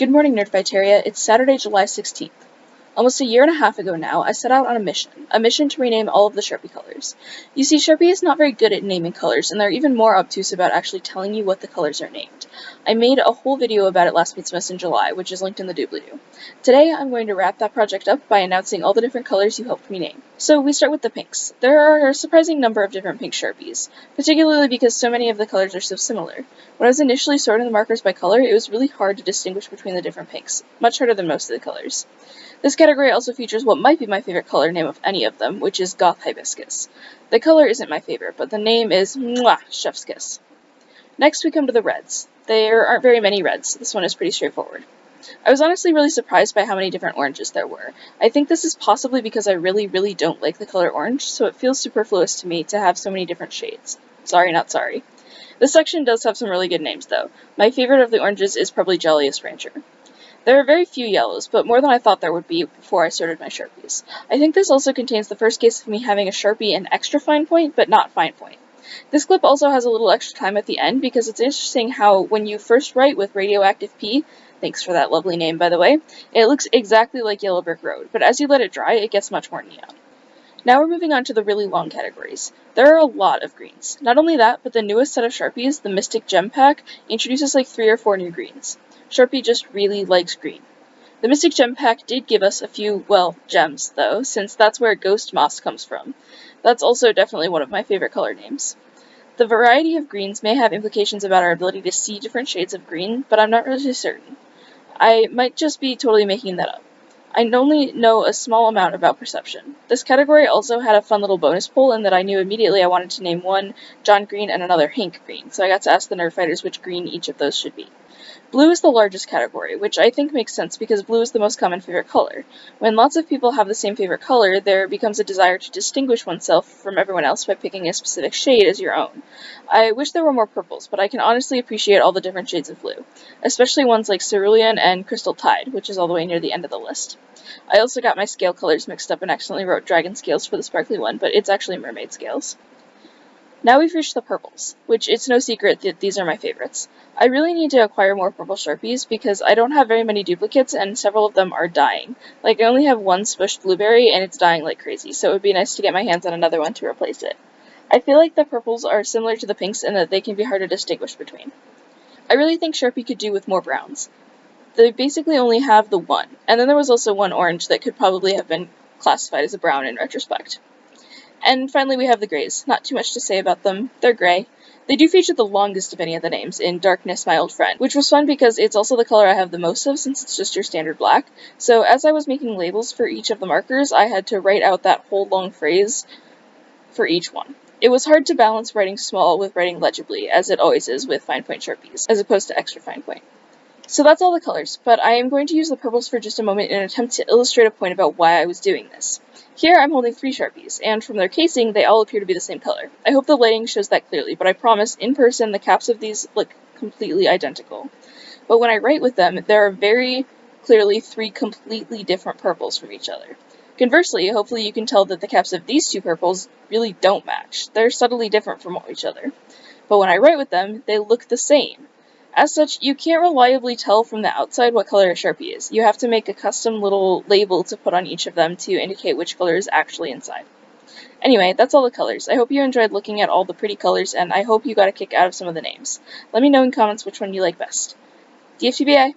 Good morning, Nerdfighteria. It's Saturday, July 16th. Almost a year and a half ago now, I set out on a mission to rename all of the Sharpie colors. You see, Sharpie is not very good at naming colors, and they're even more obtuse about actually telling you what the colors are named. I made a whole video about it last Midsummer in July, which is linked in the doobly-doo. Today, I'm going to wrap that project up by announcing all the different colors you helped me name. So we start with the pinks. There are a surprising number of different pink Sharpies, particularly because so many of the colors are so similar. When I was initially sorting the markers by color, it was really hard to distinguish between the different pinks, much harder than most of the colors. This category also features what might be my favorite color name of any of them, which is Goth Hibiscus. The color isn't my favorite, but the name is Mwah! Chef's Kiss. Next we come to the reds. There aren't very many reds. This one is pretty straightforward. I was honestly really surprised by how many different oranges there were. I think this is possibly because I really don't like the color orange, so it feels superfluous to me to have so many different shades. Sorry, not sorry. This section does have some really good names, though. My favorite of the oranges is probably Jolliest Rancher. There are very few yellows, but more than I thought there would be before I sorted my Sharpies. I think this also contains the first case of me having a Sharpie in extra fine point, but not fine point. This clip also has a little extra time at the end because it's interesting how when you first write with Radioactive P, thanks for that lovely name by the way, it looks exactly like Yellow Brick Road, but as you let it dry, it gets much more neon. Now we're moving on to the really long categories. There are a lot of greens. Not only that, but the newest set of Sharpies, the Mystic Gem Pack, introduces like 3 or 4 new greens. Sharpie just really likes green. The Mystic Gem Pack did give us a few, well, gems, though, since that's where Ghost Moss comes from. That's also definitely one of my favorite color names. The variety of greens may have implications about our ability to see different shades of green, but I'm not really certain. I might just be totally making that up. I only know a small amount about perception. This category also had a fun little bonus poll in that I knew immediately I wanted to name one John Green and another Hank Green, so I got to ask the Nerdfighters which green each of those should be. Blue is the largest category, which I think makes sense because blue is the most common favorite color. When lots of people have the same favorite color, there becomes a desire to distinguish oneself from everyone else by picking a specific shade as your own. I wish there were more purples, but I can honestly appreciate all the different shades of blue, especially ones like Cerulean and Crystal Tide, which is all the way near the end of the list. I also got my scale colors mixed up and accidentally wrote dragon scales for the sparkly one, but it's actually mermaid scales. Now we've reached the purples, which it's no secret that these are my favorites. I really need to acquire more purple Sharpies because I don't have very many duplicates and several of them are dying. Like, I only have one Swished Blueberry and it's dying like crazy, so it would be nice to get my hands on another one to replace it. I feel like the purples are similar to the pinks in that they can be hard to distinguish between. I really think Sharpie could do with more browns. They basically only have the one, and then there was also one orange that could probably have been classified as a brown in retrospect. And finally we have the grays. Not too much to say about them. They're gray. They do feature the longest of any of the names in Darkness, My Old Friend, which was fun because it's also the color I have the most of since it's just your standard black. So as I was making labels for each of the markers, I had to write out that whole long phrase for each one. It was hard to balance writing small with writing legibly, as it always is with fine point Sharpies, as opposed to extra fine point. So that's all the colors, but I am going to use the purples for just a moment in an attempt to illustrate a point about why I was doing this. Here I'm holding 3 Sharpies, and from their casing, they all appear to be the same color. I hope the lighting shows that clearly, but I promise, in person, the caps of these look completely identical. But when I write with them, there are very clearly 3 completely different purples from each other. Conversely, hopefully you can tell that the caps of these 2 purples really don't match. They're subtly different from each other. But when I write with them, they look the same. As such, you can't reliably tell from the outside what color a Sharpie is. You have to make a custom little label to put on each of them to indicate which color is actually inside. Anyway, that's all the colors. I hope you enjoyed looking at all the pretty colors, and I hope you got a kick out of some of the names. Let me know in comments which one you like best. DFTBI!